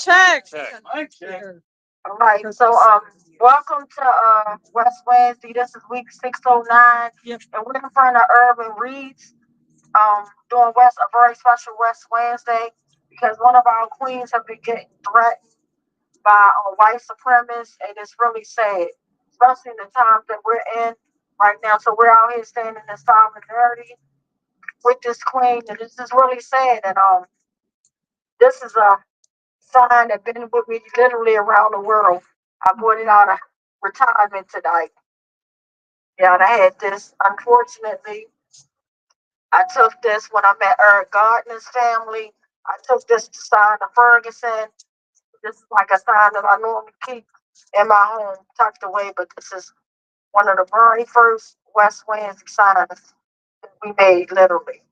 Check. All right, so welcome to West Wednesday. This is week 609, Yep. and we're in front of Urban Reads, doing a very special West Wednesday because one of our queens have been getting threatened by white supremacists, and it's really sad, especially in the times that we're in right now. So we're out here standing in solidarity with this queen, and it's just really sad. And this is a sign that been with me literally around the world. I bought it out of retirement tonight. Yeah, and I had this. Unfortunately, I took this when I met Eric Gardner's family. I took this to sign to Ferguson. This is like a sign that I normally keep in my home, tucked away, but this is one of the very first West Wednesday signs that we made, literally,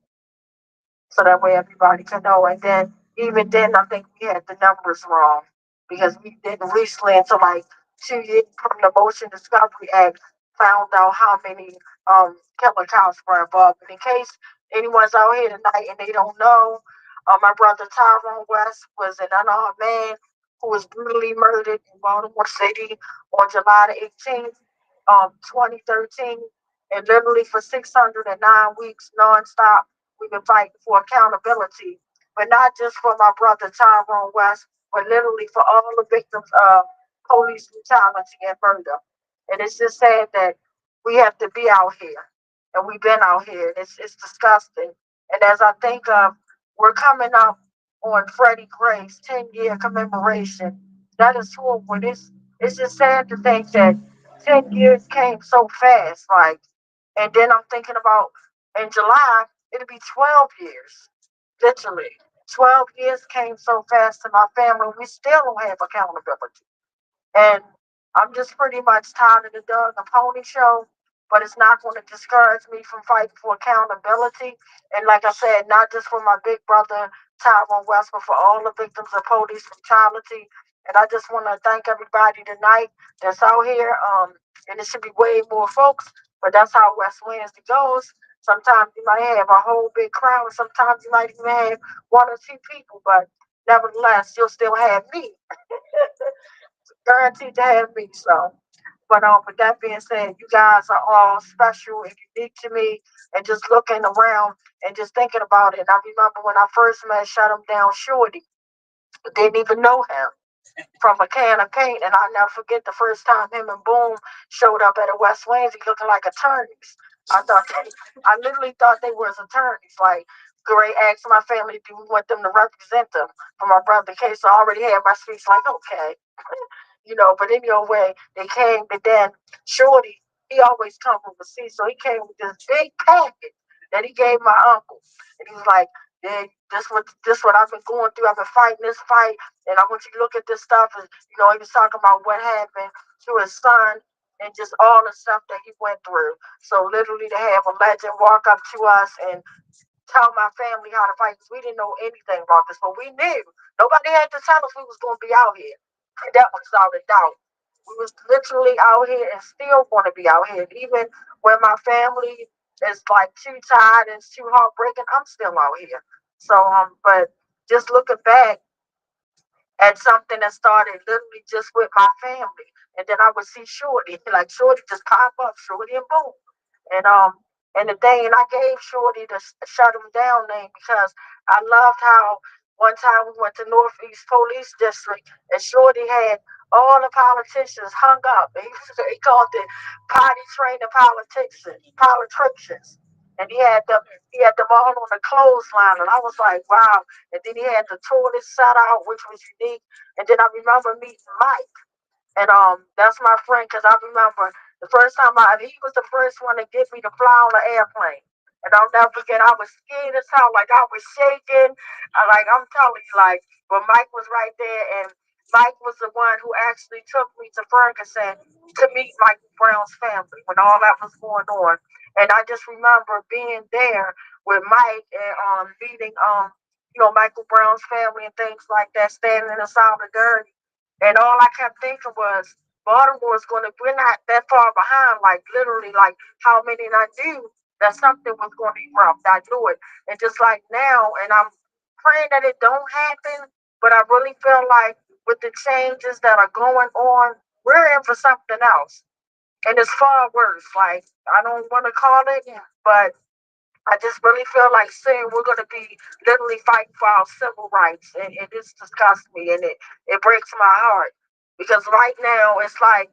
so that way everybody can know. And then even then, I think we had the numbers wrong because we didn't recently until like 2 years from the Motion Discovery Act found out how many killer cows were involved. And in case anyone's out here tonight and they don't know, my brother Tyrone West was an unarmed man who was brutally murdered in Baltimore City on July the 18th, 2013, and literally for 609 weeks nonstop we've been fighting for accountability, but not just for my brother Tyrone West, but literally for all the victims of police brutality and murder. And it's just sad that we have to be out here, and we've been out here, and it's disgusting. And as I think of, we're coming up on Freddie Gray's 10-year commemoration. That is horrible. It's just sad to think that 10 years came so fast. Like, and then I'm thinking about in July, it'll be 12 years. Literally. 12 years came so fast to my family. We still don't have accountability. And I'm just pretty much tired of the Doug and Pony show, but it's not going to discourage me from fighting for accountability. And like I said, not just for my big brother Tyrone West, but for all the victims of police brutality. And I just want to thank everybody tonight that's out here. And it should be way more folks, but that's how West Wednesday goes. Sometimes you might have a whole big crowd, and sometimes you might even have one or two people, but nevertheless, you'll still have me. Guaranteed to have me. So, but with that being said, you guys are all special and unique to me. And just looking around and just thinking about it, I remember when I first met Shut 'Em Down Shorty, didn't even know him from a can of paint, and I'll never forget the first time him and Boom showed up at a West Wednesday looking like attorneys. I literally thought they was attorneys. Like, Gray asked my family, do we want them to represent them for my brother case? So I already had my speech like, okay, but anyway, they came, and then Shorty, he always come from the sea, so he came with this big package that he gave my uncle, and he was like, "Yeah, this what I've been going through. I've been fighting this fight, and I want you to look at this stuff." And he was talking about what happened to his son and just all the stuff that he went through. So literally, to have a legend walk up to us and tell my family how to fight, because we didn't know anything about this, but we knew. Nobody had to tell us we was going to be out here. And that was without a doubt. We was literally out here and still want to be out here. Even when my family is like too tired and it's too heartbreaking, I'm still out here. So, but just looking back at something that started literally just with my family, and then I would see Shorty, like Shorty just pop up, Shorty and Boom, and the thing, and I gave Shorty the Shut Him Down name because I loved how one time we went to Northeast Police District and Shorty had all the politicians hung up. He called it potty training politicians, and he had them all on a clothesline, and I was like, wow. And then he had the toilet set out, which was unique. And then I remember meeting Mike. And that's my friend because I remember the first time he was the first one to get me to fly on an airplane. And I'll never forget, I was scared as hell, like I was shaking. Like I'm telling you, like, but Mike was right there, and Mike was the one who actually took me to Ferguson to meet Michael Brown's family when all that was going on. And I just remember being there with Mike and meeting Michael Brown's family and things like that, standing in the solidarity. And all I kept thinking was Baltimore's we're not that far behind, like literally, like how many, and I knew that something was going to erupt. I knew it. And just like now, and I'm praying that it don't happen, But I really feel like with the changes that are going on, we're in for something else. And it's far worse. Like, I don't want to call it, but I just really feel like saying we're going to be literally fighting for our civil rights, and this disgusts me, and it breaks my heart because right now it's like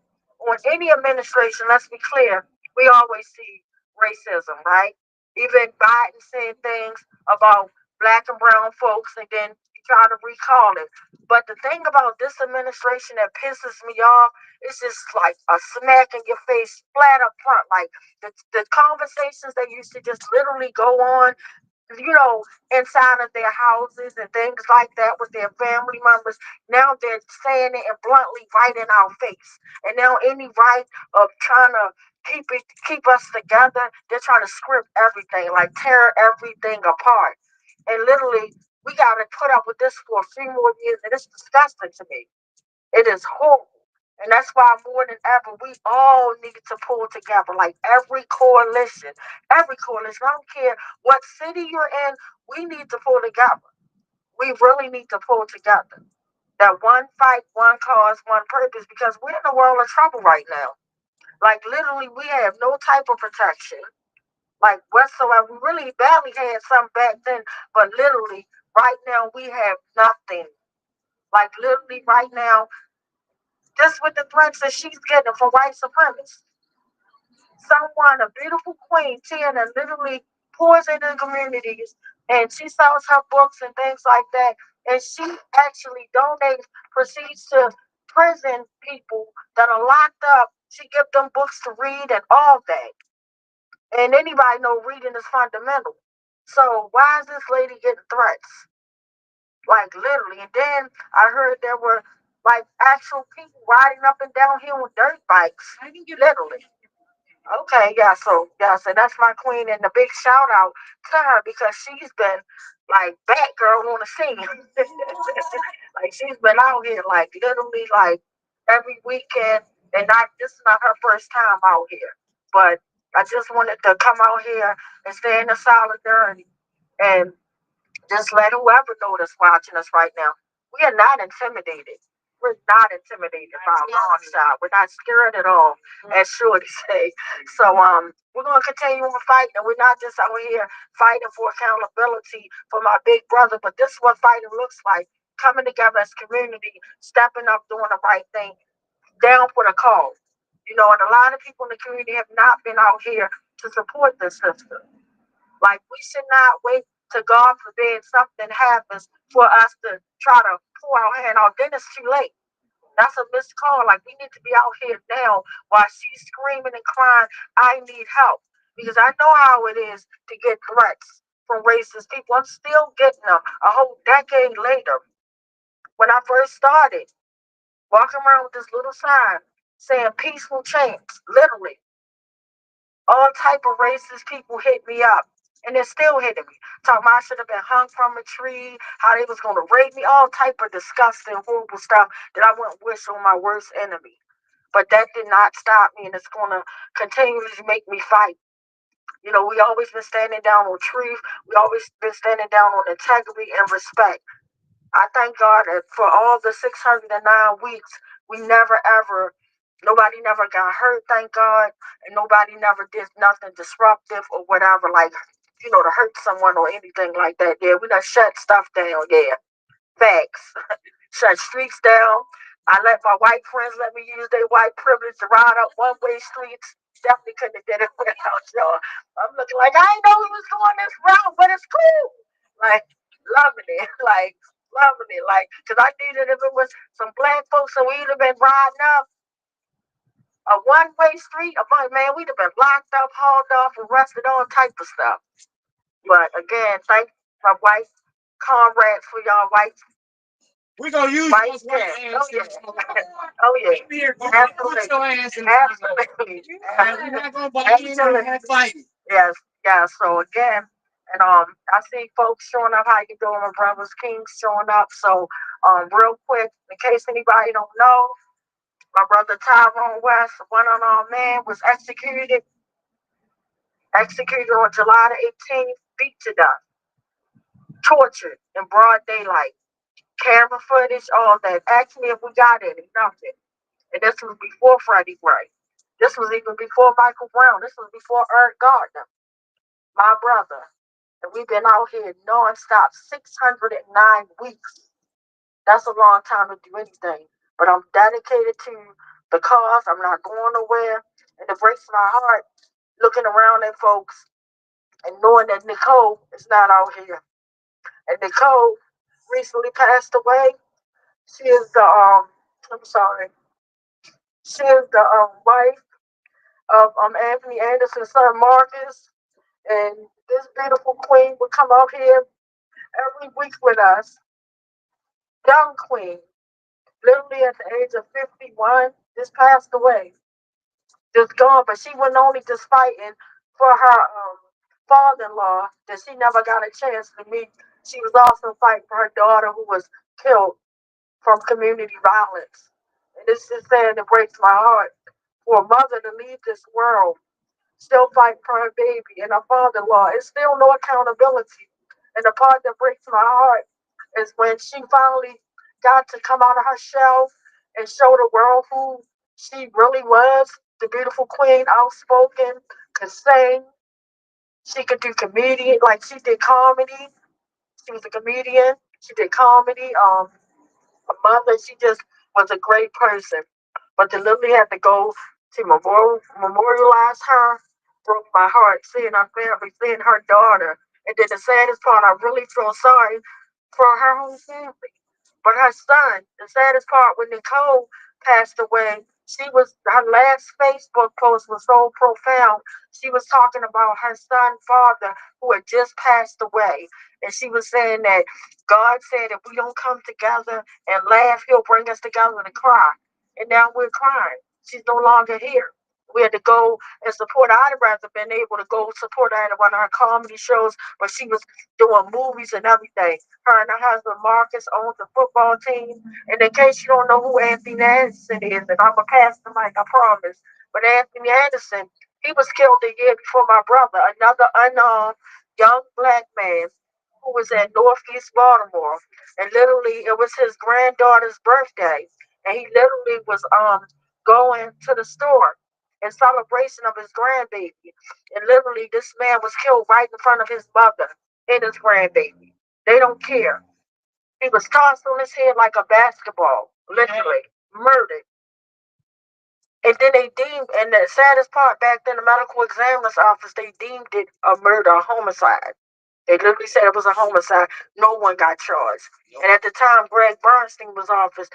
on any administration. Let's be clear, we always see racism, right? Even Biden saying things about black and brown folks, and then he try to recall it. But the thing about this administration that pisses me off is just like a smack in your face, flat up front, like the conversations that used to just literally go on, inside of their houses and things like that with their family members. Now they're saying it and bluntly right in our face. And now any right of trying to keep us together, they're trying to script everything, like tear everything apart. And literally, we got to put up with this for a few more years, and it's disgusting to me. It is horrible. And that's why more than ever, we all need to pull together. Like every coalition, I don't care what city you're in, we need to pull together. We really need to pull together. That one fight, one cause, one purpose, because we're in a world of trouble right now. Like literally, we have no type of protection, like whatsoever. We really badly had some back then, but literally, right now, we have nothing. Like literally, right now, just with the threats that she's getting from white supremacists. Someone, a beautiful queen, Tiana, literally pours into communities and she sells her books and things like that. And she actually donates, proceeds to prison people that are locked up. She gives them books to read and all that. And anybody know reading is fundamental. So why is this lady getting threats? Like literally. And then I heard there were like actual people riding up and down here on dirt bikes. Literally. Okay, so that's my queen, and a big shout out to her because she's been like Batgirl on the scene. Like she's been out here like literally like every weekend, and not this is not her first time out here. But I just wanted to come out here and stand in solidarity and just let whoever know that's watching us right now. We are not intimidated. We're not intimidated by a long shot. We're not scared at all, as Shorty say. So we're gonna continue on fighting, and we're not just out here fighting for accountability for my big brother, but this is what fighting looks like. Coming together as community, stepping up, doing the right thing, down for the cause. And a lot of people in the community have not been out here to support this system. Like we should not wait to God forbid something happens for us to try to pour our hand out. Then it's too late. That's a missed call. Like we need to be out here now while she's screaming and crying, I need help. Because I know how it is to get threats from racist people. I'm still getting them a whole decade later. When I first started walking around with this little sign saying peaceful change, literally all type of racist people hit me up. And they're still hitting me. Talking about I should have been hung from a tree, how they was gonna rape me, all type of disgusting, horrible stuff that I wouldn't wish on my worst enemy. But that did not stop me and it's gonna continually make me fight. We always been standing down on truth. We always been standing down on integrity and respect. I thank God that for all the 609 weeks, we never ever, nobody never got hurt, thank God, and nobody never did nothing disruptive or whatever, like, to hurt someone or anything like that. Yeah, we done shut stuff down, yeah. Facts. Shut streets down. I let my white friends let me use their white privilege to ride up one-way streets. Definitely couldn't have did it without y'all. I'm looking like I didn't know we was going this route, but it's cool. Like loving it, like loving it, like because I needed if it was some black folks, so we'd have been riding up a one-way street. Man, we'd have been locked up, hauled off, arrested, all type of stuff. But again, thank my white comrades for y'all white. We're gonna use Right those white there. ass. Oh yeah. Oh yeah. Come here, go Absolutely. put your ass in the Absolutely. and we're not gonna bite you, we're gonna fight. Yes. Yeah. So again, and I see folks showing up. How you doing, my brothers? Kings showing up. So real quick, in case anybody don't know, my brother Tyrone West, one unarmed man, was executed on July the 18th, beat to death, tortured in broad daylight. camera footage, all that. Ask me if we got any, nothing. And this was before Freddie Gray. This was even before Michael Brown. This was before Eric Gardner, my brother. And we've been out here nonstop 609 weeks. That's a long time to do anything. But I'm dedicated to the cause. I'm not going nowhere. And it breaks my heart looking around at folks and knowing that Nicole is not out here. And Nicole recently passed away. She is the I'm sorry. She is the wife of Anthony Anderson's son Marcus. And this beautiful queen would come out here every week with us. Young queen, literally at the age of 51, just passed away. Just gone. But she wasn't only just fighting for her father-in-law that she never got a chance to meet. She was also fighting for her daughter who was killed from community violence. And this is saying it breaks my heart for a mother to leave this world, still fighting for her baby and her father-in-law. It's still no accountability. And the part that breaks my heart is when she finally got to come out of her shell and show the world who she really was. The beautiful queen, outspoken, could sing. She could do comedian, like she did comedy. She was a comedian. She did comedy. A mother. She just was a great person. But to literally have to go to memorialize her broke my heart. Seeing her family, seeing her daughter, and then the saddest part, I really feel sorry for her whole family. But her son, the saddest part, when Nicole passed away, she was her last Facebook post was so profound. She was talking about her son, father, who had just passed away, and she was saying that God said if we don't come together and laugh, He'll bring us together to cry. And now we're crying. She's no longer here. We had to go and support her. I'd have rather been able to go support her at one of her comedy shows where she was doing movies and everything. Her and her husband Marcus owns a football team. And in case you don't know who Anthony Anderson is, and I'm a pastor, Mike, I promise. But Anthony Anderson, he was killed a year before my brother, another unarmed young black man who was in Northeast Baltimore. And literally, it was his granddaughter's birthday. And he literally was going to the store in celebration of his grandbaby. And literally, this man was killed right in front of his mother and his grandbaby. They don't care. He was tossed on his head like a basketball, literally murdered. And then they deemed, and the saddest part, back then, the medical examiner's office, they deemed it a murder, a homicide. They literally said it was a homicide. No one got charged. And at the time, Greg Bernstein was in office.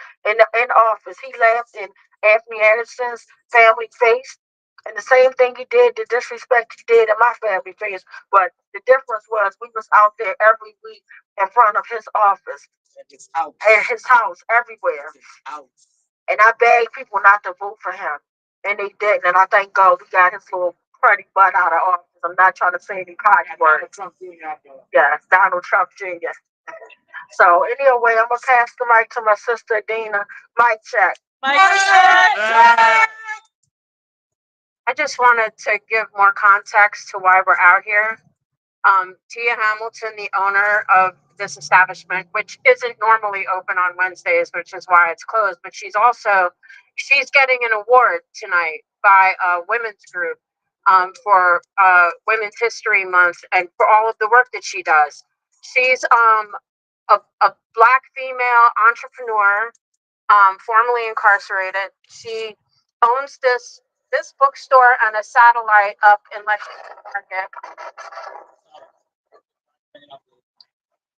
He laughed in Anthony Anderson's family face. And the same thing he did, the disrespect he did in my family face. But the difference was we was out there every week in front of his office. At his house, everywhere. And I begged people not to vote for him. And they didn't. And I thank God we got his little pretty butt out of office. I'm not trying to say any potty words. Yeah, Donald Trump Jr. So anyway, I'm gonna pass the mic to my sister Dina. Mic check. Mic check. I just wanted to give more context to why we're out here. Tia Hamilton, the owner of this establishment, which isn't normally open on Wednesdays, which is why it's closed, but she's getting an award tonight by a women's group for Women's History Month and for all of the work that she does. She's a black female entrepreneur, formerly incarcerated. She owns this bookstore and a satellite up in Lexington Market.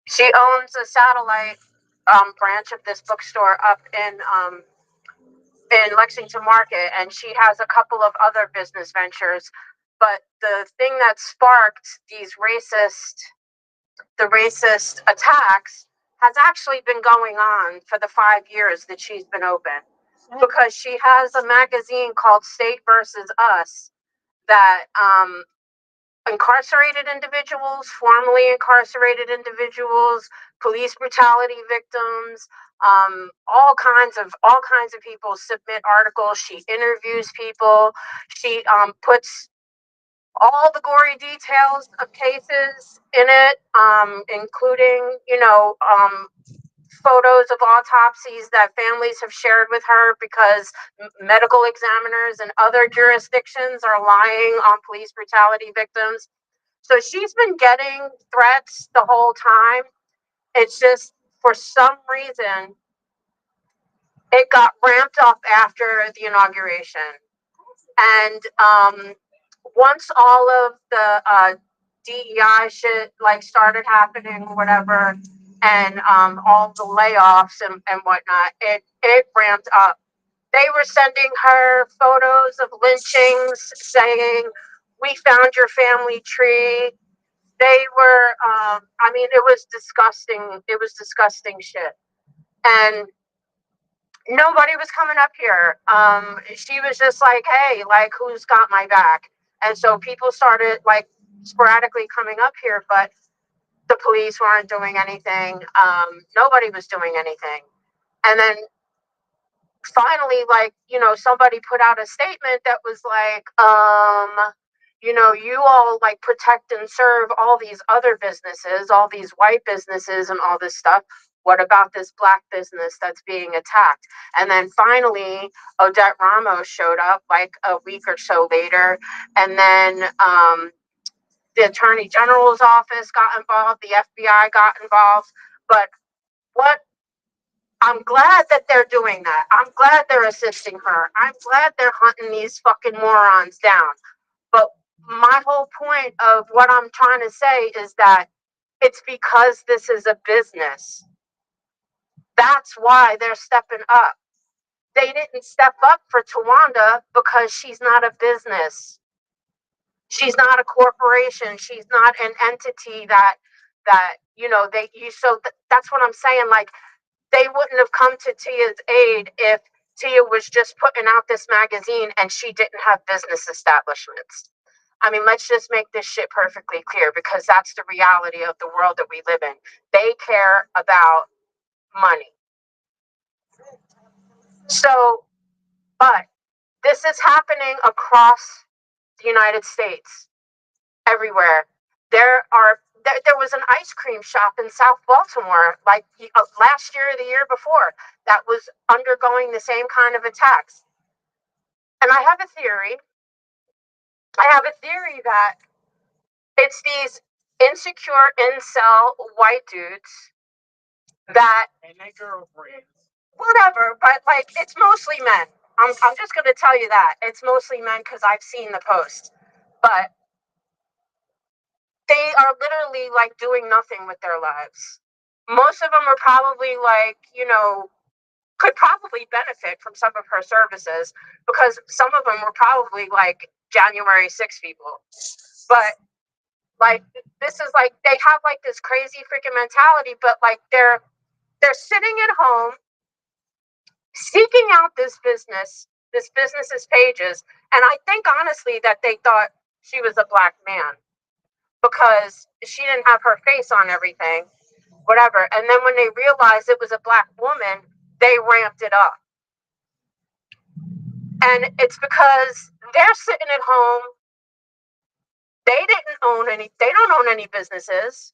She owns a satellite branch of this bookstore up in Lexington Market, and she has a couple of other business ventures. But the thing that sparked the racist attacks has actually been going on for the 5 years that she's been open, because she has a magazine called State versus Us that incarcerated individuals, formerly incarcerated individuals, police brutality victims, all kinds of people submit articles. She interviews people. She puts all the gory details of cases in it, including photos of autopsies that families have shared with her because medical examiners in other jurisdictions are lying on police brutality victims. So she's been getting threats the whole time. It's just for some reason it got ramped up after the inauguration. And once all of the DEI shit like started happening or whatever, and all the layoffs and whatnot, it ramped up. They were sending her photos of lynchings, saying, "We found your family tree." They were, I mean, it was disgusting. It was disgusting shit. And nobody was coming up here. She was just like, "Hey, like, who's got my back?" And so people started like sporadically coming up here, but the police weren't doing anything. Nobody was doing anything. And then finally, like, somebody put out a statement that was like, you all like protect and serve all these other businesses, all these white businesses and all this stuff. What about this black business that's being attacked? And then finally, Odette Ramos showed up like a week or so later. And then the Attorney General's office got involved, the FBI got involved. But what I'm glad that they're doing that. I'm glad they're assisting her. I'm glad they're hunting these fucking morons down. But my whole point of what I'm trying to say is that it's because this is a business. That's why they're stepping up. They didn't step up for Tawanda because she's not a business. She's not a corporation. She's not an entity that that's what I'm saying. Like, they wouldn't have come to Tia's aid if Tia was just putting out this magazine and she didn't have business establishments. I mean, let's just make this shit perfectly clear, because that's the reality of the world that we live in. They care about money. So, but this is happening across the United States, everywhere. There was an ice cream shop in South Baltimore, like last year or the year before, that was undergoing the same kind of attacks. And I have a theory. That it's these insecure incel white dudes that, and they girlfriends. whatever, but like it's mostly men. I'm just gonna tell you that it's mostly men because I've seen the post, but they are literally like doing nothing with their lives. Most of them are probably like, could probably benefit from some of her services, because some of them were probably like January 6 people. But like, this is like, they have like this crazy freaking mentality, but like they're sitting at home seeking out this business's pages. And I think honestly that they thought she was a black man because she didn't have her face on everything, whatever. And then when they realized it was a black woman, they ramped it up. And it's because they're sitting at home. They don't own any businesses.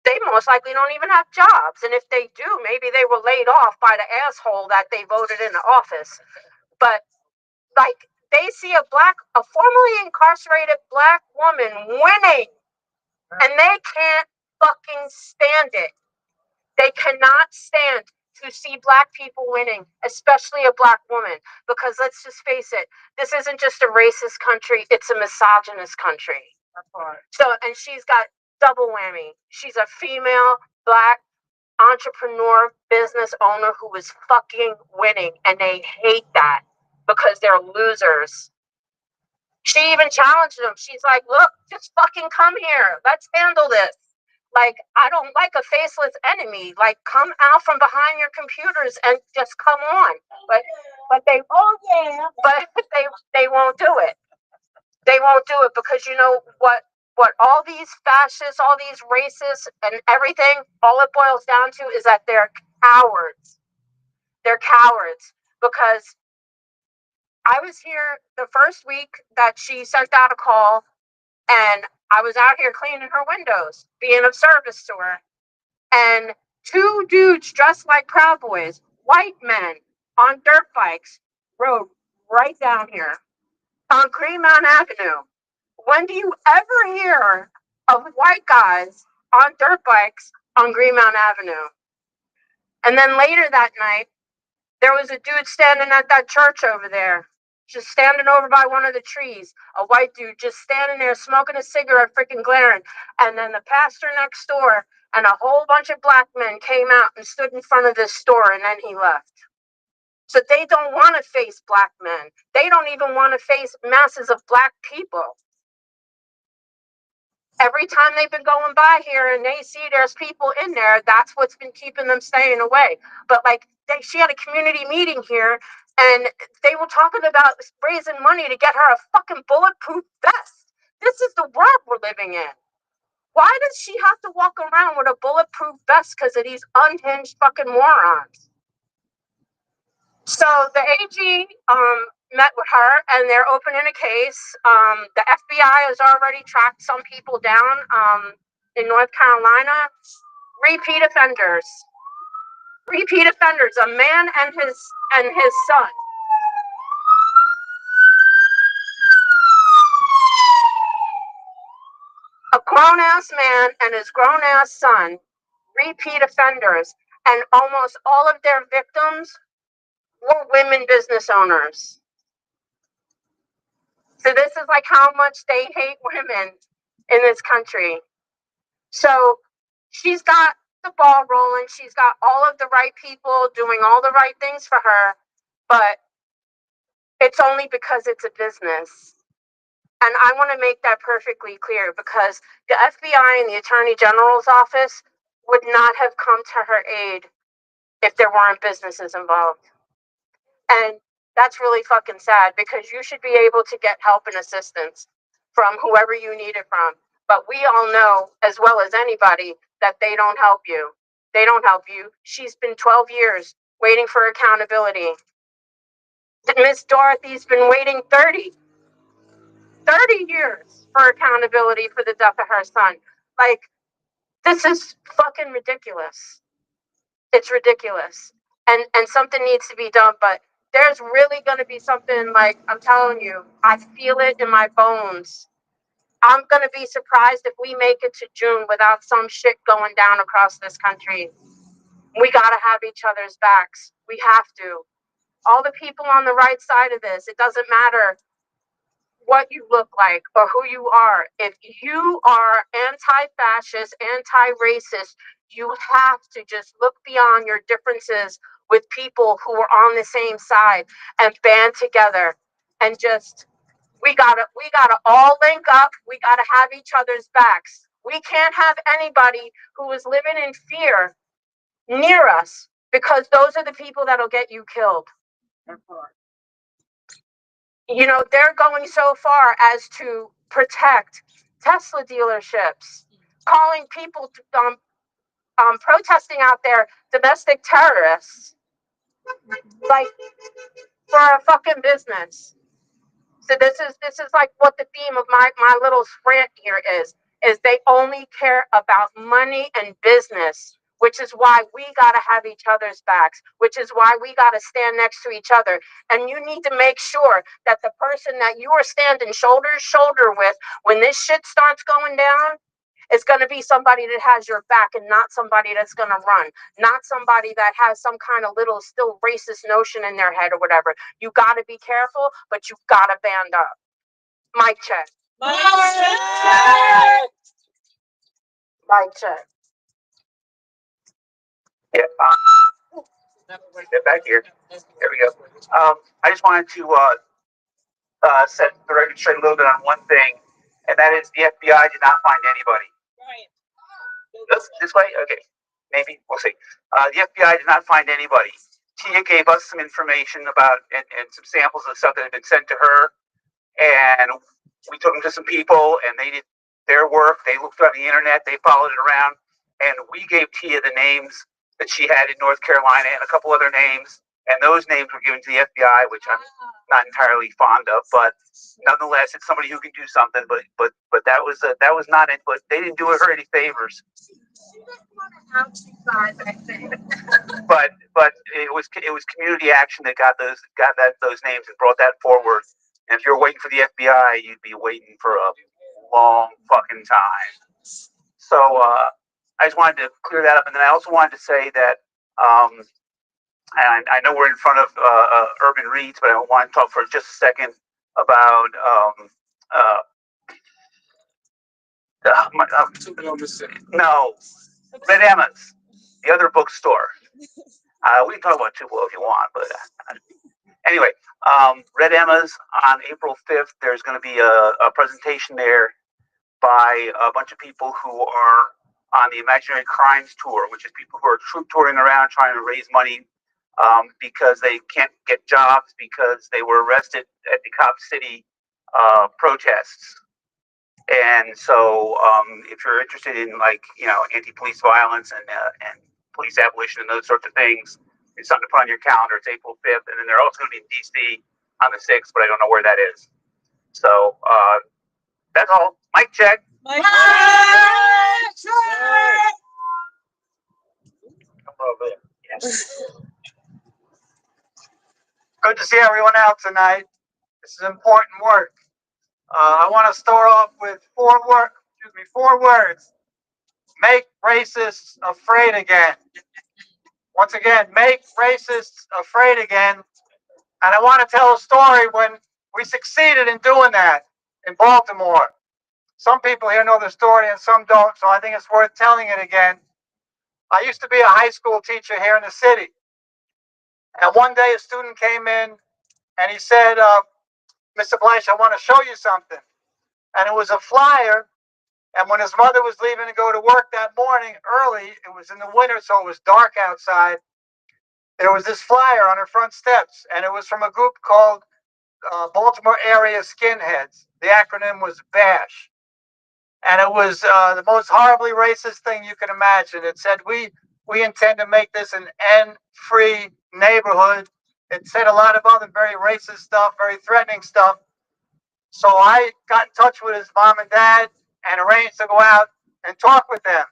They most likely don't even have jobs. And if they do, maybe they were laid off by the asshole that they voted into office. But like, they see a formerly incarcerated black woman winning, and they can't fucking stand it. They cannot stand to see black people winning, especially a black woman, because let's just face it, this isn't just a racist country, it's a misogynist country. That's right. So, and she's got double whammy. She's a female black entrepreneur business owner who is fucking winning, and they hate that because they're losers. She even challenged them. She's like, "Look, just fucking come here. Let's handle this. Like, I don't like a faceless enemy. Like, come out from behind your computers and just come on." But they they won't do it. They won't do it because you know what all these fascists, all these racists and everything, all it boils down to is that they're cowards. They're cowards because I was here the first week that she sent out a call, and I was out here cleaning her windows, being of service to her. And 2 dudes dressed like Proud Boys, white men on dirt bikes, rode right down here on Greenmount Avenue. When do you ever hear of white guys on dirt bikes on Greenmount Avenue? And then later that night, there was a dude standing at that church over there, just standing over by one of the trees. A white dude just standing there smoking a cigarette, freaking glaring. And then the pastor next door and a whole bunch of black men came out and stood in front of this store, and then he left. So they don't want to face black men. They don't even want to face masses of black people. Every time they've been going by here and they see there's people in there, that's what's been keeping them staying away. But like she had a community meeting here and they were talking about raising money to get her a fucking bulletproof vest. This is the world we're living in. Why does she have to walk around with a bulletproof vest because of these unhinged fucking morons? So the AG met with her and they're opening a case. The FBI has already tracked some people down in North Carolina. Repeat offenders. Repeat offenders, a man and his son. A grown-ass man and his grown-ass son, repeat offenders, and almost all of their victims were women business owners. So this is like how much they hate women in this country. So she's got the ball rolling. She's got all of the right people doing all the right things for her, but it's only because it's a business. And I want to make that perfectly clear because the FBI and the Attorney General's office would not have come to her aid if there weren't businesses involved. And that's really fucking sad because you should be able to get help and assistance from whoever you need it from. But we all know as well as anybody that they don't help you. They don't help you. She's been 12 years waiting for accountability. Miss Dorothy's been waiting 30 years for accountability for the death of her son. Like, this is fucking ridiculous. It's ridiculous. And something needs to be done, but there's really going to be something, like, I'm telling you, I feel it in my bones. I'm going to be surprised if we make it to June without some shit going down across this country. We got to have each other's backs. We have to. All the people on the right side of this, it doesn't matter what you look like or who you are. If you are anti-fascist, anti-racist, you have to just look beyond your differences with people who are on the same side and band together and just we gotta all link up. We gotta have each other's backs. We can't have anybody who is living in fear near us because those are the people that'll get you killed. You know, they're going so far as to protect Tesla dealerships, calling people protesting out there domestic terrorists, like for a fucking business. So this is like what the theme of my little rant here is they only care about money and business, which is why we gotta have each other's backs, which is why we gotta stand next to each other. And you need to make sure that the person that you are standing shoulder to shoulder with when this shit starts going down is going to be somebody that has your back and not somebody that's going to run, not somebody that has some kind of little still racist notion in their head or whatever. You got to be careful, but you got to band up. Mic check. Mic check. Mic check. Yeah. Get back here. There we go. I just wanted to set the record straight a little bit on one thing, and that is the FBI did not find anybody. Right. This way? Okay. Maybe. We'll see. The FBI did not find anybody. Tia gave us some information about and some samples of stuff that had been sent to her, and we took them to some people, and they did their work. They looked on the internet. They followed it around, and we gave Tia the names that she had in North Carolina and a couple other names, and those names were given to the FBI, which I'm not entirely fond of, but nonetheless, it's somebody who can do something. But that was not it. But they didn't do her any favors. But it was community action that got those names and brought that forward. And if you're waiting for the FBI, you'd be waiting for a long fucking time. So I just wanted to clear that up, and then I also wanted to say that and I know we're in front of Urban Reads, but I want to talk for just a second about uh, no, Red Emma's, the other bookstore. We can talk about Tupelo if you want, but anyway, Red Emma's on April 5th. There's going to be a presentation there by a bunch of people who are on the Imaginary Crimes Tour, which is people who are troop touring around trying to raise money because they can't get jobs because they were arrested at the Cop City protests. And so, if you're interested in anti-police violence and police abolition and those sorts of things, it's something to put on your calendar. It's April 5th, and then they're also going to be in DC on the 6th, but I don't know where that is. So that's all. Mic check. Mic check. Yes. Good to see everyone out tonight. This is important work. I want to start off with four words. Make racists afraid again. Once again, make racists afraid again. And I want to tell a story when we succeeded in doing that in Baltimore. Some people here know the story and some don't, so I think it's worth telling it again. I used to be a high school teacher here in the city. And one day a student came in and he said, Mr. Blanche, I want to show you something. And it was a flyer. And when his mother was leaving to go to work that morning early, it was in the winter, so it was dark outside. There was this flyer on her front steps, and it was from a group called Baltimore Area Skinheads. The acronym was BASH. And it was the most horribly racist thing you can imagine. It said, we intend to make this an N-free neighborhood. It said a lot of other very racist stuff, very threatening stuff. So I got in touch with his mom and dad and arranged to go out and talk with them.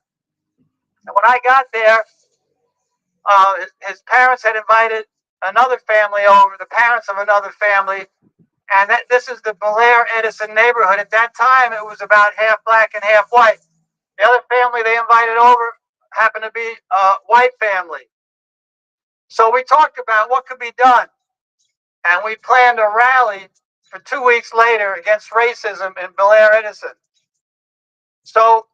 And when I got there, his parents had invited another family over, the parents of another family, and this is the Belair Edison neighborhood. At that time, it was about half black and half white. The other family they invited over happened to be a white family. So we talked about what could be done, and we planned a rally for 2 weeks later against racism in Belair Edison. So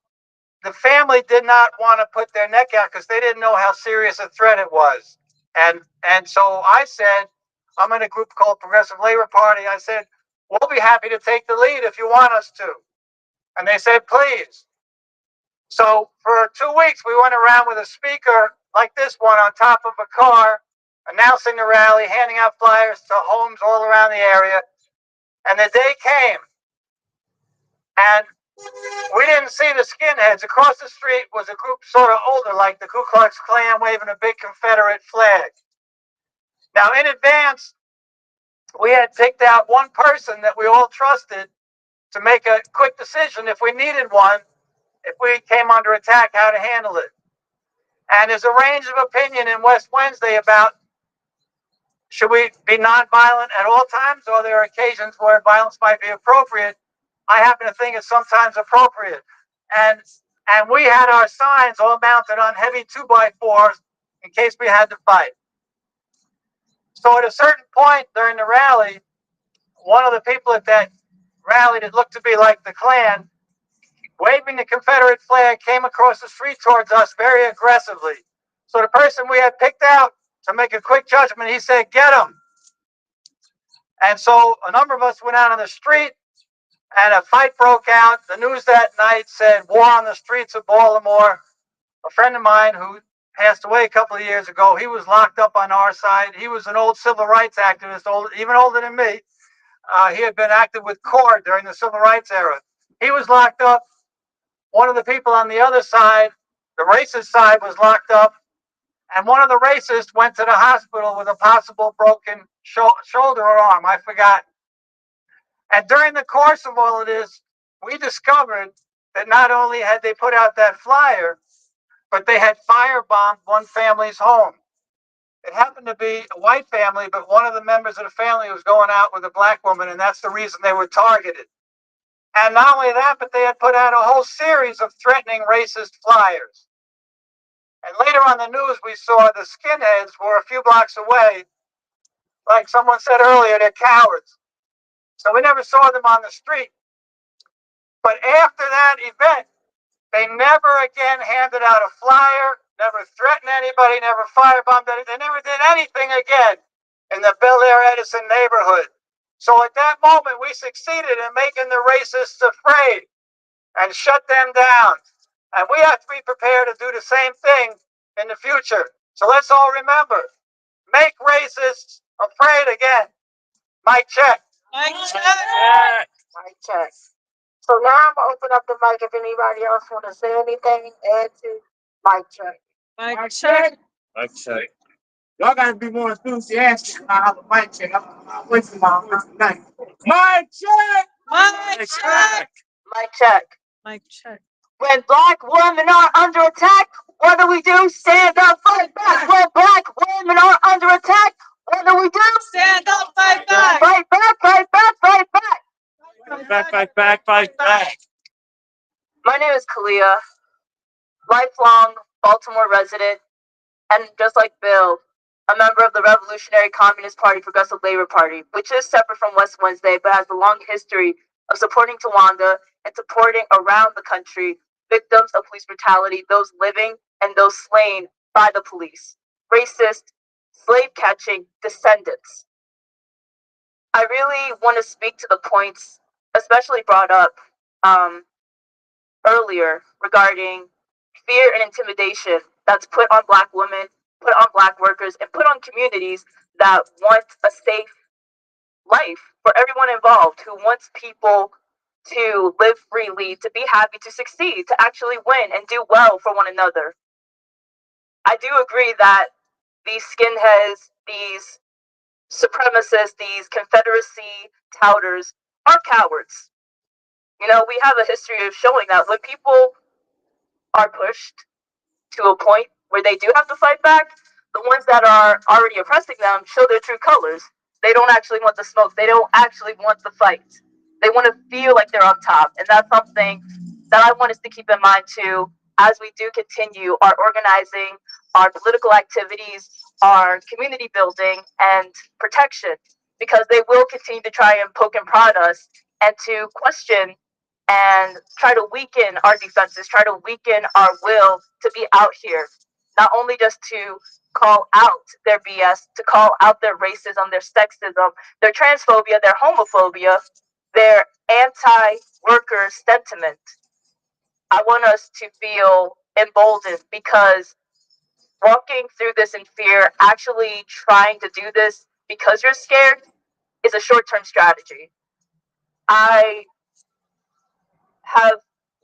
the family did not want to put their neck out because they didn't know how serious a threat it was. And so I said, I'm in a group called Progressive Labor Party. I said, we'll be happy to take the lead if you want us to. And they said, please. So for 2 weeks, we went around with a speaker like this one on top of a car, announcing the rally, handing out flyers to homes all around the area. And the day came, and we didn't see the skinheads. Across the street was a group sort of older, like the Ku Klux Klan, waving a big Confederate flag. Now, in advance, we had picked out one person that we all trusted to make a quick decision if we needed one, if we came under attack, how to handle it. And there's a range of opinion in West Wednesday about should we be nonviolent at all times, or there are occasions where violence might be appropriate. I happen to think it's sometimes appropriate. And we had our signs all mounted on heavy 2x4s in case we had to fight. So at a certain point during the rally, one of the people at that rally that looked to be like the Klan, waving the Confederate flag, came across the street towards us very aggressively. So the person we had picked out to make a quick judgment, he said, get him. And so a number of us went out on the street, and a fight broke out. The news that night said, war on the streets of Baltimore. A friend of mine who passed away a couple of years ago, he was locked up on our side. He was an old civil rights activist, even older than me. He had been active with CORE during the civil rights era. He was locked up. One of the people on the other side, the racist side, was locked up. And one of the racists went to the hospital with a possible broken shoulder or arm. I forgot. And during the course of all of this, we discovered that not only had they put out that flyer, but they had firebombed one family's home. It happened to be a white family, but one of the members of the family was going out with a black woman, and that's the reason they were targeted. And not only that, but they had put out a whole series of threatening racist flyers. And later on the news, we saw the skinheads were a few blocks away. Like someone said earlier, they're cowards. So we never saw them on the street. But after that event, they never again handed out a flyer, never threatened anybody, never firebombed anything. They never did anything again in the Bel Air Edison neighborhood. So at that moment, we succeeded in making the racists afraid and shut them down. And we have to be prepared to do the same thing in the future. So let's all remember, make racists afraid again. Mic check. Mic check. Mic check. So now I'm gonna open up the mic if anybody else want to say anything, add to mic check. Mic check. Mic check. Y'all gotta be more enthusiastic when I have a mic check. I'm wasting my voice tonight. Mic check. Mic check. Mic check. Mic check. When black women are under attack, what do? Stand up, fight back. When black women are under attack, what do? Stand up, fight back. Fight back, fight back, fight back. Fight back, fight back. My name is Kalia, lifelong Baltimore resident, and just like Bill, a member of the Revolutionary Communist Party Progressive Labor Party, which is separate from West Wednesday but has a long history of supporting Tawanda and supporting around the country victims of police brutality, those living and those slain by the police, racist, slave-catching descendants. I really want to speak to the points, especially brought up earlier, regarding fear and intimidation that's put on black women, put on black workers, and put on communities that want a safe life for everyone involved, who wants people to live freely, to be happy, to succeed, to actually win and do well for one another. I do agree that these skinheads, these supremacists, these Confederacy touters are cowards. You know, we have a history of showing that when people are pushed to a point where they do have to fight back, the ones that are already oppressing them show their true colors. They don't actually want the smoke. They don't actually want the fight. They want to feel like they're on top. And that's something that I want us to keep in mind too as we do continue our organizing, our political activities, our community building and protection, because they will continue to try and poke and prod us and to question and try to weaken our defenses, try to weaken our will to be out here, not only just to call out their BS, to call out their racism, their sexism, their transphobia, their homophobia, their anti-worker sentiment. I want us to feel emboldened, because walking through this in fear, actually trying to do this because you're scared, is a short-term strategy. I have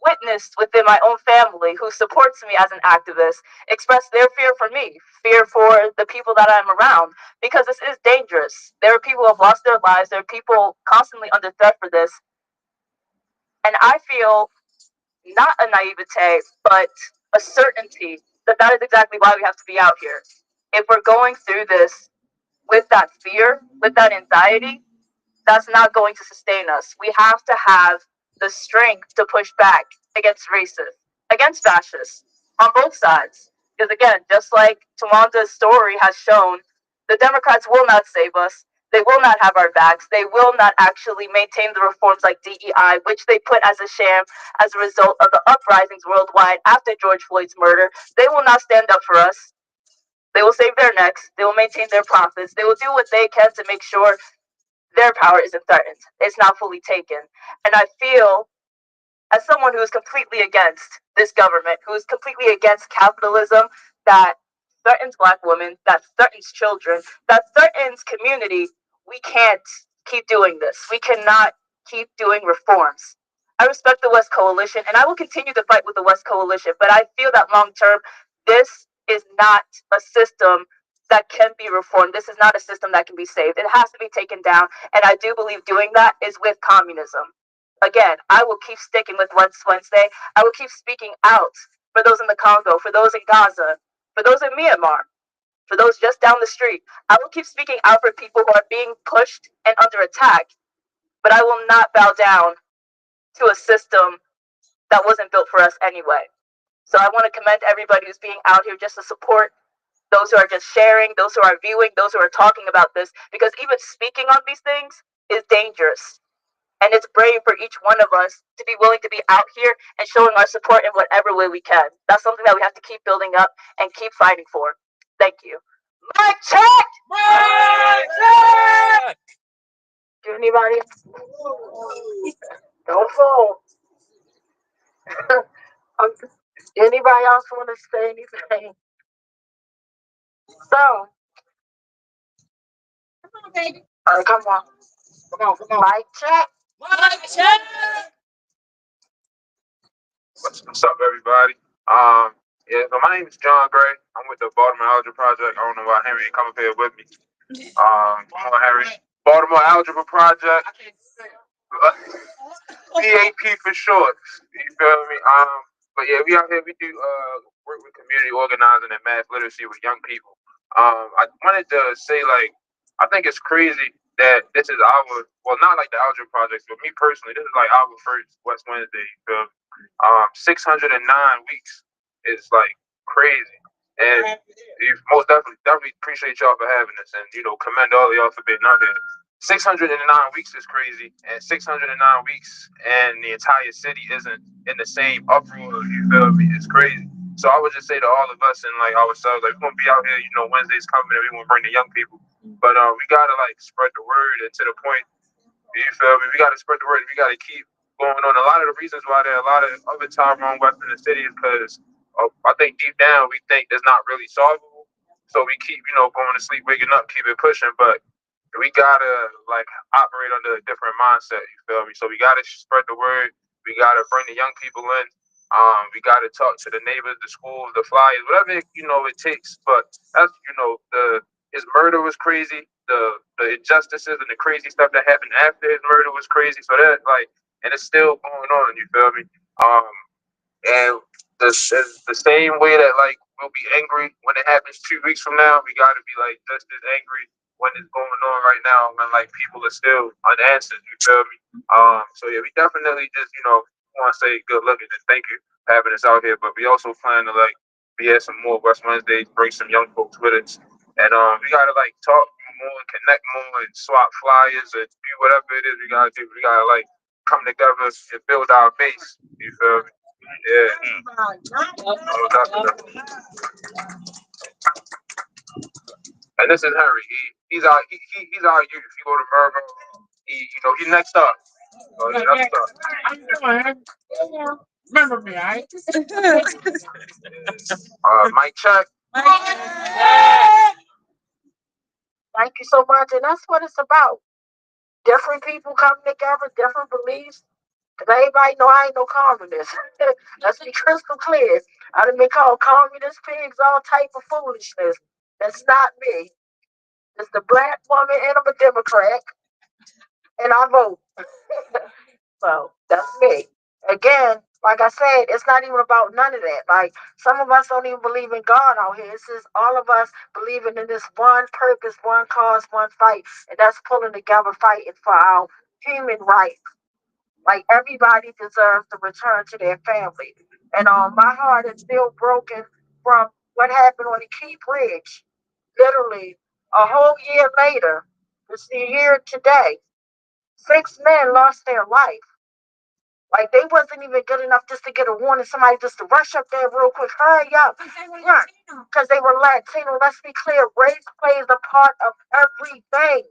witnessed within my own family, who supports me as an activist, express their fear for me, fear for the people that I'm around, because this is dangerous. There are people who have lost their lives. There are people constantly under threat for this. And I feel not a naivete, but a certainty that that is exactly why we have to be out here. If we're going through this with that fear, with that anxiety, that's not going to sustain us. We have to have the strength to push back against racists, against fascists, on both sides. Because again, just like Tawanda's story has shown, the Democrats will not save us. They will not have our backs. They will not actually maintain the reforms like DEI, which they put as a sham as a result of the uprisings worldwide after George Floyd's murder. They will not stand up for us. They will save their necks. They will maintain their profits. They will do what they can to make sure their power isn't threatened. It's not fully taken. And I feel, as someone who is completely against this government, who is completely against capitalism that threatens black women, that threatens children, that threatens community, we can't keep doing this. We cannot keep doing reforms. I respect the West Coalition, and I will continue to fight with the West Coalition, but I feel that long term, this is not a system that can be reformed. This is not a system that can be saved. It has to be taken down, and I do believe doing that is with communism. Again, I will keep sticking with West Wednesday. I will keep speaking out for those in the Congo, for those in Gaza, for those in Myanmar, for those just down the street. I will keep speaking out for people who are being pushed and under attack, but I will not bow down to a system that wasn't built for us anyway. So I want to commend everybody who's being out here just to support those who are just sharing, those who are viewing, those who are talking about this, because even speaking on these things is dangerous. And it's brave for each one of us to be willing to be out here and showing our support in whatever way we can. That's something that we have to keep building up and keep fighting for. Thank you. Mic check! Mic check! Do anybody? Don't fall. Anybody else want to say anything? So, all right, come on. Mic check. Mic check. What's up, everybody? Yeah, so my name is John Gray. I'm with the Baltimore Algebra Project. I don't know why Henry ain't come up here with me. Come on, Henry. Baltimore Algebra Project. BAP for short. You feel me? But yeah, we out here. We do work with community organizing and math literacy with young people. I wanted to say, like, I think it's crazy that this is our, well, not like the Algebra Project, but me personally, this is like our first West Wednesday. You feel me? 609 weeks is like crazy. And you most definitely appreciate y'all for having us, and commend all of y'all for being out there. 609 weeks is crazy, and 609 weeks, and the entire city isn't in the same uproar. You feel me? It's crazy. So I would just say to all of us and like ourselves, like, we're gonna be out here. Wednesday's coming, and we want to bring the young people, but we gotta like spread the word, and to the point. You feel me? We gotta spread the word. We gotta keep going on. A lot of the reasons why there are a lot of other Tyrone West in the city is because I think deep down we think it's not really solvable. So we keep, going to sleep, waking up, keep it pushing. But we gotta like operate under a different mindset. You feel me? So we gotta spread the word. We gotta bring the young people in. We gotta talk to the neighbors, the schools, the flyers, whatever it takes. But that's his murder was crazy. The injustices and the crazy stuff that happened after his murder was crazy. So that and it's still going on. You feel me? And the same way that like we'll be angry when it happens 2 weeks from now, we gotta be like just as angry when it's going on right now, when like people are still unanswered. You feel me? So yeah, we definitely just want to say good luck and just thank you for having us out here. But we also plan to like be at some more West Wednesdays, bring some young folks with us, and we gotta like talk more, and connect more, and swap flyers and do whatever it is we gotta do. We gotta like come together and build our base. You feel me? Yeah. Oh, definitely. And this is Henry. He's our youth. You go to Mervo. He's next up. Oh, yeah, next up. How you doing, Henry? Remember me, all right? Mic check. Thank you so much, and that's what it's about. Different people coming together, different beliefs. Cause everybody know I ain't no communist. Let's be crystal clear. I done been called communist pigs, all type of foolishness. That's not me. It's the black woman, and I'm a Democrat, and I vote. So that's me. Again, like I said, it's not even about none of that. Like some of us don't even believe in God out here. It's just all of us believing in this one purpose, one cause, one fight, and that's pulling together, fighting for our human rights. Like everybody deserves to return to their family. And my heart is still broken from what happened on the Key Bridge. Literally, a whole year later, it's the year today. 6 men lost their life. Like they wasn't even good enough just to get a warning. Somebody just to rush up there real quick, hurry up, because they were Latino. Let's be clear, race plays a part of everything,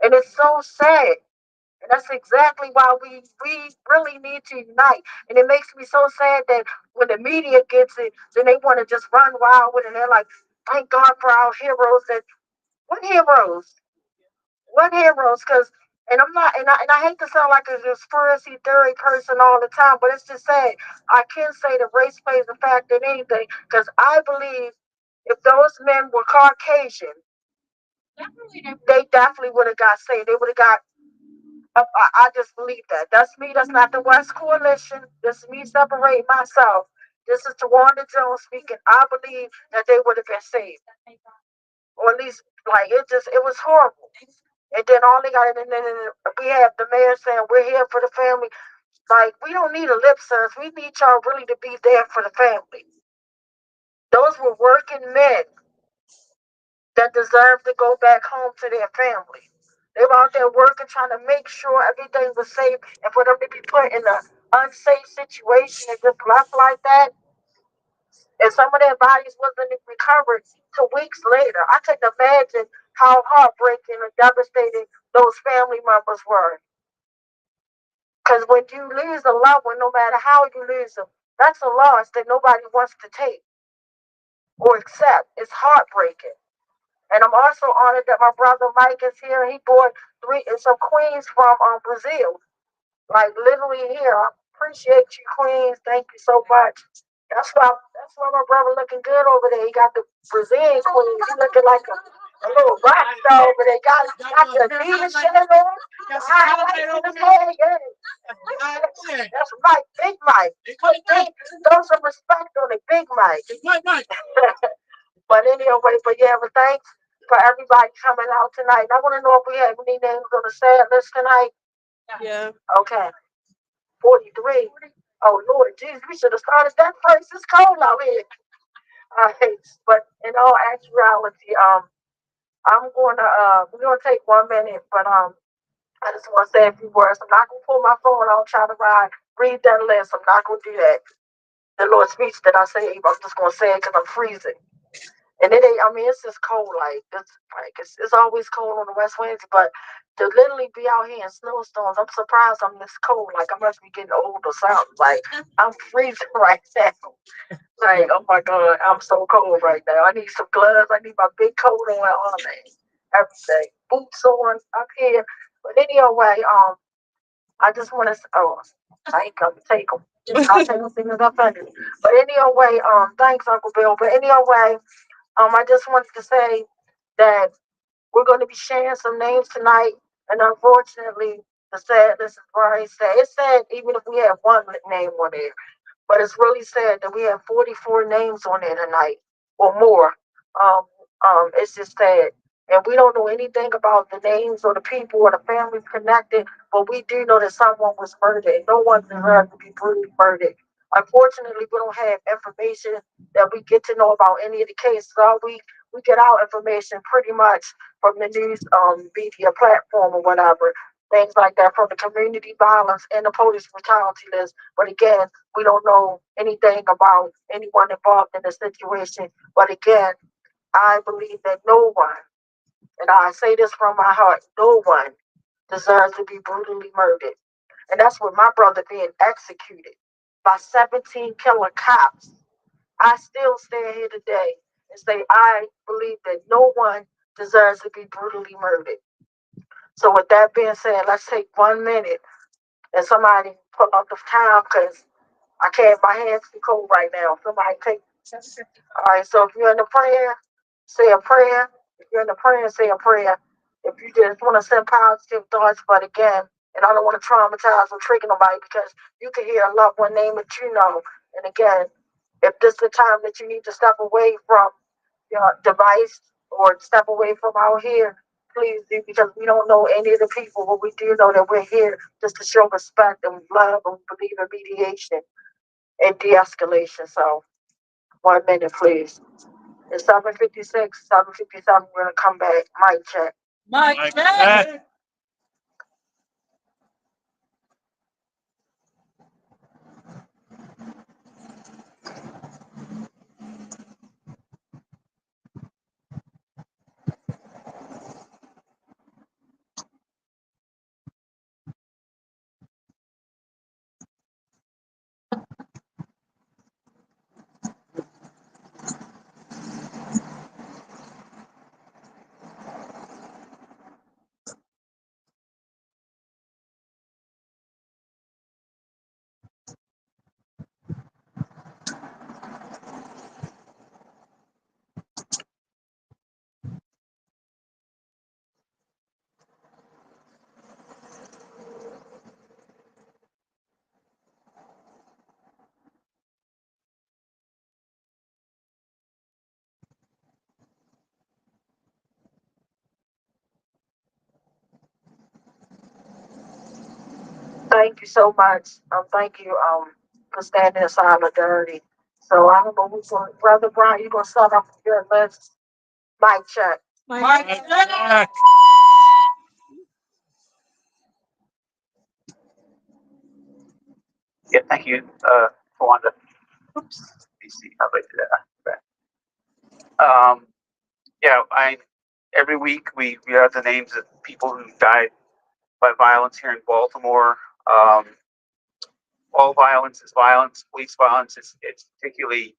and it's so sad. And that's exactly why we really need to unite. And it makes me so sad that when the media gets it, then they want to just run wild with it. And they're like, thank God for our heroes. And what heroes? What heroes? Because and I'm not, and I hate to sound like a conspiracy theory person all the time, but it's just sad. I can say that race plays a factor in anything because I believe if those men were Caucasian, they definitely would have got saved. They would have got. I just believe that. That's me. That's not the West Coalition. That's me separating myself. This is Tawanda Jones speaking. I believe that they would have been saved, or at least like it was horrible. And then all they got, and then we have the mayor saying we're here for the family. Like we don't need a lip service. We need y'all really to be there for the family. Those were working men that deserve to go back home to their family. They were out there working, trying to make sure everything was safe, and for them to be put in an unsafe situation and just left like that, and some of their bodies wasn't recovered till weeks later. I can imagine how heartbreaking and devastating those family members were. Because when you lose a loved one, no matter how you lose them, that's a loss that nobody wants to take or accept. It's heartbreaking. And I'm also honored that my brother Mike is here. He brought three and some queens from Brazil, like literally here. I appreciate you, queens. Thank you so much. That's why my brother looking good over there. He got the Brazilian queen. He looking like a little rock star over there. Got the Adidas shit in there. The highlights in his hair. Yeah. That's Mike, Big Mike. Throw some respect on it, Big Mike. But anyway, but thanks for everybody coming out tonight. And I want to know if we have any names on the sad list tonight. Yeah. Okay, 43. Oh Lord, jeez, we should have started that first. It's cold out here. But in all actuality, we're gonna take 1 minute, but I just want to say a few words. I'm not gonna pull my phone out, try to read that list. I'm not gonna do that. The Lord speech that I say, I'm just gonna say it because I'm freezing. And it ain't, I mean, it's just cold. It's always cold on the West Winds, but to literally be out here in snowstorms, I'm surprised I'm this cold. Like, I must be getting old or something. Like, I'm freezing right now. Like, oh my God, I'm so cold right now. I need some gloves. I need my big coat on, all that, everything. Boots on up here. But anyway, I just want to, I ain't gonna take them. I'll take them things up under me. But anyway, thanks, Uncle Bill. But anyway, I just wanted to say that we're going to be sharing some names tonight, and unfortunately, the sadness is very sad. It's sad even if we have one name on there, but it's really sad that we have 44 names on there tonight or more. Um, it's just sad. And we don't know anything about the names or the people or the families connected, but we do know that someone was murdered. No one deserves to be brutally murdered. Unfortunately, we don't have information that we get to know about any of the cases. All we get our information pretty much from the news media platform or whatever, things like that, from the community violence and the police brutality list. But again, we don't know anything about anyone involved in the situation. But again, I believe that no one, and I say this from my heart, no one deserves to be brutally murdered. And that's with my brother being executed by 17 killer cops. I still stand here today and say I believe that no one deserves to be brutally murdered. So with that being said, let's take 1 minute and somebody pull up the time because I can't. My hands too cold right now. Somebody take. All right. So if you're in the prayer, say a prayer. If you're in the prayer, say a prayer. If you just want to send positive thoughts, but again, and I don't want to traumatize or trigger nobody because you can hear a loved one name that you know. And again, if this is the time that you need to step away from your device or step away from out here, please do because we don't know any of the people, but we do know that we're here just to show respect and love and believe in mediation and de-escalation. So 1 minute, please. It's 7:56, 7:57. We're gonna come back. Mic check. Mike, check. Thank you so much. Thank you for standing in solidarity. So I don't know who's going. Brother Brian, you gonna start off your list? Mic check. Yeah, thank you, Tawanda. Oops. Let me see how I do that. Yeah, every week we have the names of people who died by violence here in Baltimore. Um, all violence is violence. Police violence is it's particularly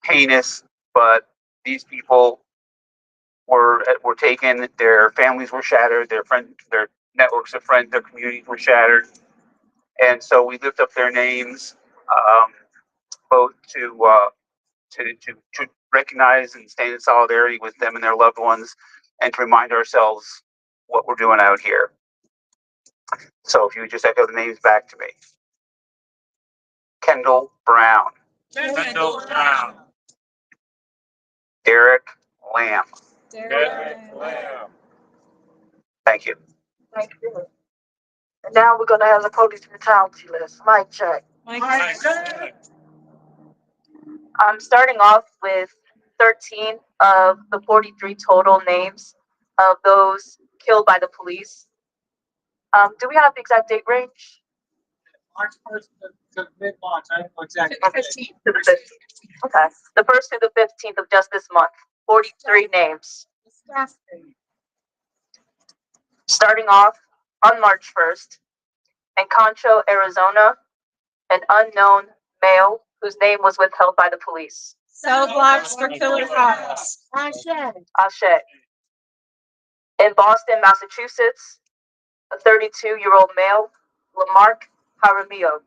heinous, but these people were taken. Their families were shattered. Their networks of friends, their communities were shattered, and so we lift up their names, um, both to recognize and stand in solidarity with them and their loved ones, and to remind ourselves what we're doing out here. So if you would just echo the names back to me. Kendall Brown. Kendall Brown. Derek Lamb. Derek Lamb. Thank you. Thank you. And now we're gonna have the police brutality list. Mic check. I'm starting off with 13 of the 43 total names of those killed by the police. Do we have the exact date range? March 1st to mid-March. I don't know exactly. 15th to the 15th. Okay. The 1st through the 15th of just this month. 43 names. Starting off on March 1st, in Concho, Arizona, an unknown male whose name was withheld by the police. Cell blocks for killer cops. Ashe. In Boston, Massachusetts, a 32-year-old male, Lamarck Jaramillo.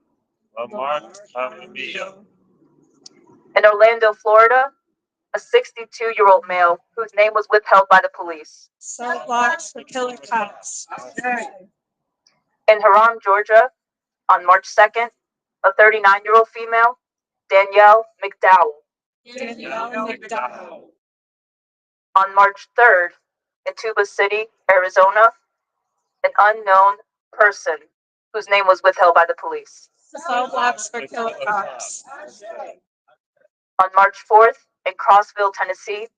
In Orlando, Florida, a 62-year-old male whose name was withheld by the police. Cell blocks for killer cops. In Huron, Georgia, on March 2nd, a 39-year-old female, Danielle McDowell. On March 3rd, in Tuba City, Arizona, an unknown person whose name was withheld by the police. Cell blocks for killer cops. On March 4th, in Crossville, Tennessee,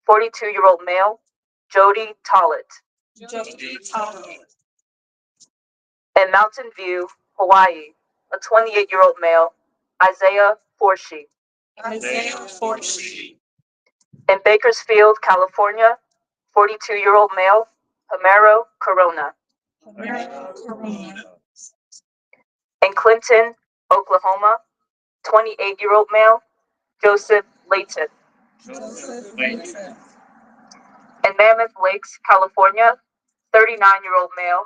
42-year-old male, Jody Tollett. In Mountain View, Hawaii, a 28-year-old male, Isaiah Forshee. In Bakersfield, California, 42-year-old male, Homero Corona. In Clinton, Oklahoma, 28-year-old male, Joseph Layton. In Mammoth Lakes, California, 39-year-old male,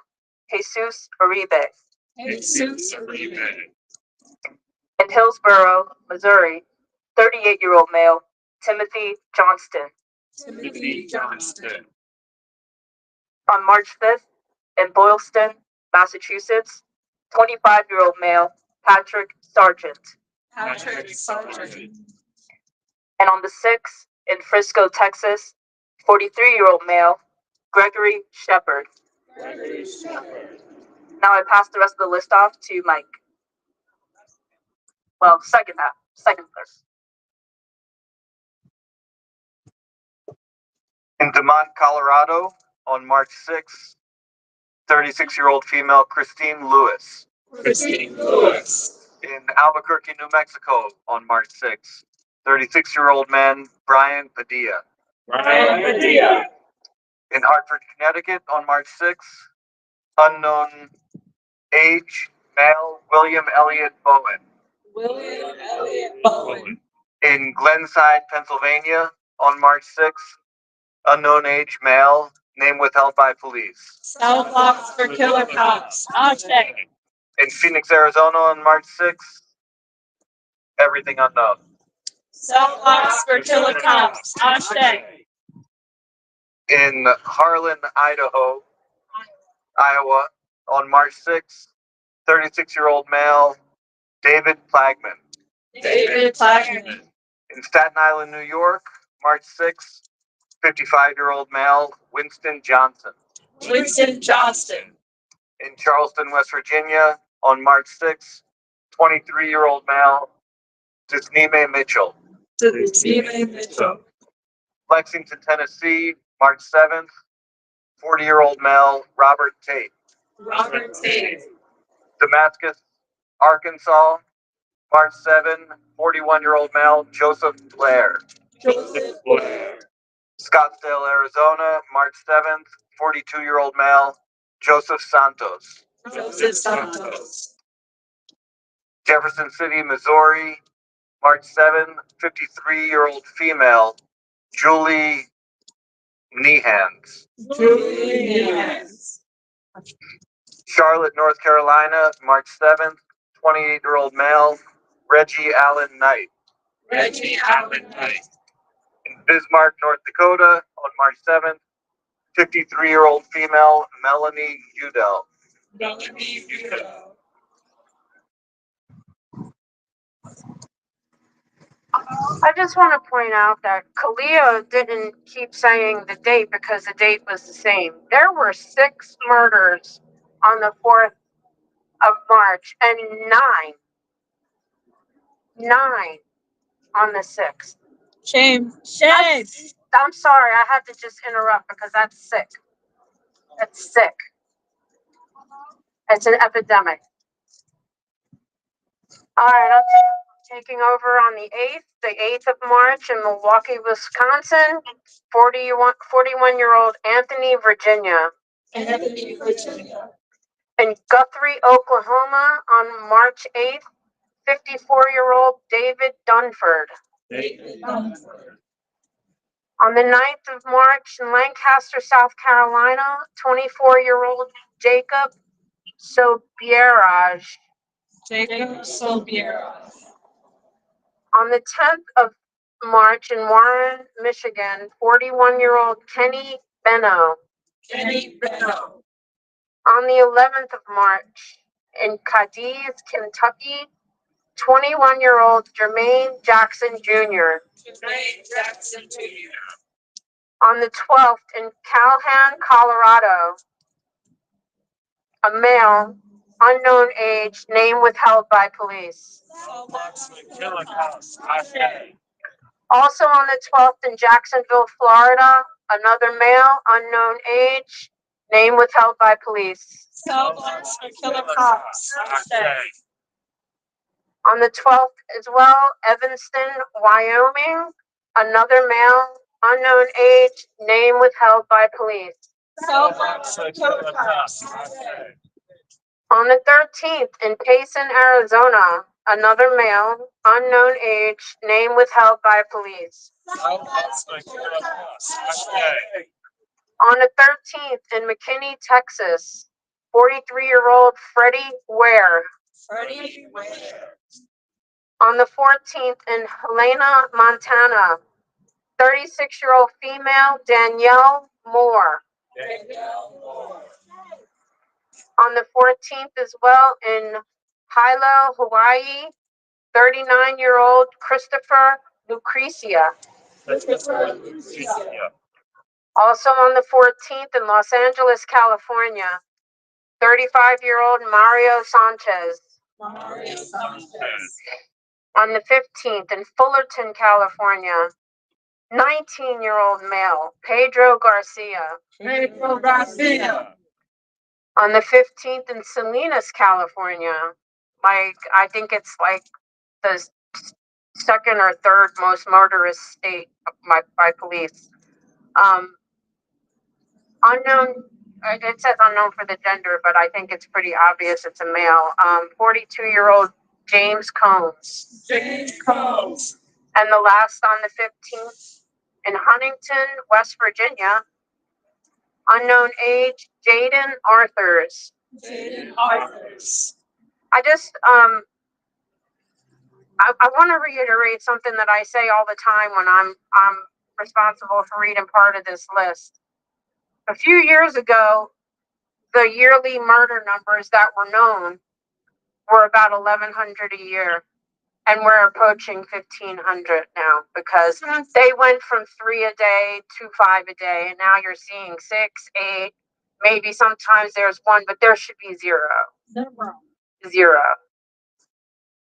Jesus Uribe. In Hillsborough, Missouri, 38-year-old male, Timothy Johnston. On March 5th, in Boylston, Massachusetts, 25-year-old male, Patrick Sargent. And on the 6th, in Frisco, Texas, 43-year-old male, Gregory Shepard. Now I pass the rest of the list off to Mike. Well, second verse. In DeMont, Colorado, on March 6th, 36-year-old female Christine Lewis. In Albuquerque, New Mexico, on March 6th, 36-year-old man Brian Padilla. In Hartford, Connecticut, on March 6th, unknown age, male William Elliott Bowen. In Glenside, Pennsylvania, on March 6th, unknown age, male, name withheld by police. Cell blocks for killer cops. In Phoenix, Arizona, on March 6th, everything unknown. Cell blocks for killer cops. In Harlan, Iowa, on March 6th, 36-year-old male David Plagman. In Staten Island, New York, March 6th, 55-year-old male Winston Johnson. In Charleston, West Virginia, On March 6th, 23-year-old male, Disnime Mitchell. Lexington, Tennessee, March 7th, 40-year-old male, Robert Tate. Damascus, Arkansas, March 7, 41-year-old male, Joseph Blair. Scottsdale, Arizona, March 7th, 42-year-old male, Joseph Santos. Jefferson City, Missouri, March 7, 53-year-old female, Julie Nehans. Charlotte, North Carolina, March 7th, 28-year-old male, Reggie Allen Knight. In Bismarck, North Dakota, on March 7th, 53-year-old female, Melanie Udell. I just want to point out that Kalia didn't keep saying the date because the date was the same. There were 6 murders on the 4th of March and 9 on the 6th. Shame. I'm sorry, I had to just interrupt because that's sick. That's sick. It's an epidemic. All right, I'm taking over on the 8th of March in Milwaukee, Wisconsin. 41-year-old Anthony Virginia. In Guthrie, Oklahoma on March 8th, 54-year-old David Dunford. On the 9th of March in Lancaster, South Carolina, 24-year-old Jacob Sobieraj. On the 10th of March in Warren, Michigan, 41-year-old Kenny Benno. On the 11th of March in Cadiz, Kentucky, 21-year-old Jermaine Jackson Jr. On the 12th in Calhoun, Colorado, a male, unknown age, name withheld by police. Also on the 12th in Jacksonville, Florida, another male, unknown age, name withheld by police. On the 12th as well, Evanston, Wyoming, another male, unknown age, name withheld by police. On the 13th in Payson, Arizona, another male, unknown age, name withheld by police. On the 13th in McKinney, Texas, 43-year-old Freddie Ware. On the 14th in Helena, Montana, 36-year-old female Danielle Moore. On the 14th as well in Hilo, Hawaii, 39-year-old Christopher Lucretia. Also on the 14th in Los Angeles, California, 35-year-old Mario Sanchez. On the 15th in Fullerton, California, 19-year-old male Pedro Garcia. On the 15th in Salinas, California, I think it's like the second or third most murderous state by police. Unknown, it says unknown for the gender, but I think it's pretty obvious it's a male. 42-year-old James Combs. And the last on the 15th in Huntington, West Virginia, unknown age, Jaden Arthurs. I just, I want to reiterate something that I say all the time when I'm responsible for reading part of this list. A few years ago, the yearly murder numbers that were known were about 1,100 a year. And we're approaching 1,500 now because they went from 3 a day to 5 a day. And now you're seeing 6, 8, maybe sometimes there's 1, but there should be 0. zero.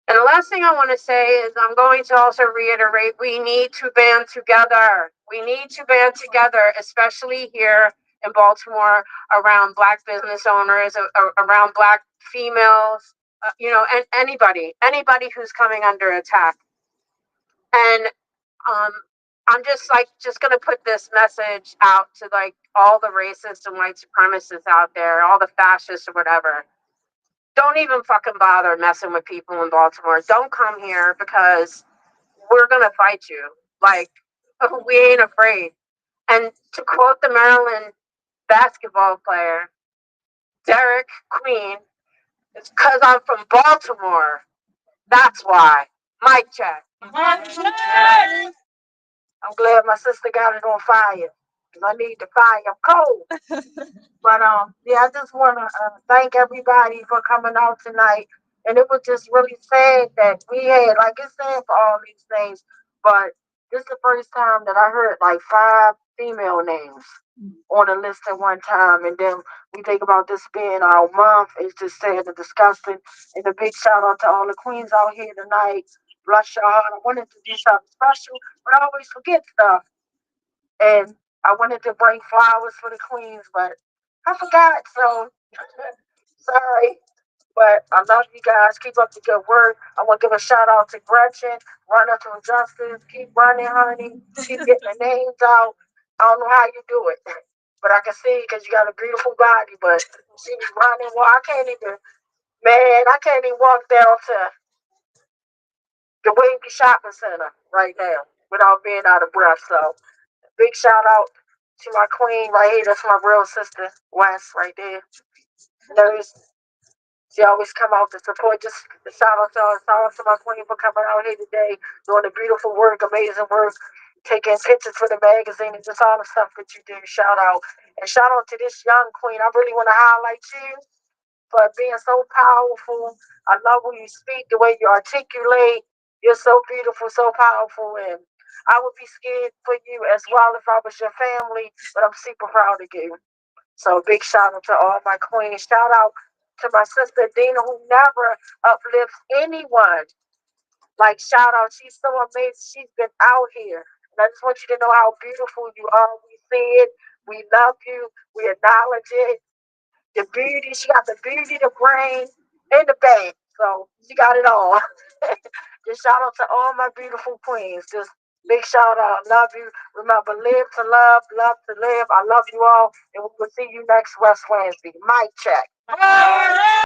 And the last thing I want to say is I'm going to also reiterate, we need to band together. We need to band together, especially here in Baltimore, around Black business owners, around Black females, and anybody who's coming under attack. And um, I'm just gonna put this message out to like all the racists and white supremacists out there, all the fascists or whatever. Don't even fucking bother messing with people in Baltimore. Don't come here because we're gonna fight you. Like, we ain't afraid. And to quote the Maryland basketball player, Derek Queen, it's because I'm from Baltimore. That's why. Mic check. I'm glad my sister got it on fire. 'Cause I need the fire. I'm cold. But yeah, I just want to thank everybody for coming out tonight. And it was just really sad that we had, like it's sad for all these things, but this is the first time that I heard like 5 female names on a list at one time. And then we think about this being our month. It's just sad and disgusting. And a big shout out to all the queens out here tonight. Bless your heart. I wanted to do something special, but I always forget stuff. And I wanted to bring flowers for the queens, but I forgot. So sorry. But I love you guys. Keep up the good work. I want to give a shout out to Gretchen. Run up to Justice. Keep running, honey. Keep getting the names out. I don't know how you do it, but I can see because you got a beautiful body. But she was running. Well, I can't even, man, I can't even walk down to the Wavy Shopping Center right now without being out of breath. So big shout out to my queen right here. That's my real sister, West, right there. There's She always come out to support. Just a shout out to my queen for coming out here today, doing the beautiful work, amazing work, taking pictures for the magazine, and just all the stuff that you do. Shout out. And shout out to this young queen. I really want to highlight you for being so powerful. I love when you speak, the way you articulate. You're so beautiful, so powerful, and I would be scared for you as well if I was your family, but I'm super proud of you. So big shout out to all my queens. Shout out to my sister Dina, who never uplifts anyone. Like shout out, she's so amazing. She's been out here. And I just want you to know how beautiful you are. We see it. We love you. We acknowledge it. The beauty, she got the beauty, the brain, and the bang. So she got it all. Just shout out to all my beautiful queens. Just big shout out. Love you. Remember, live to love to live. I love you all. And we will see you next West Wednesday. Mic check.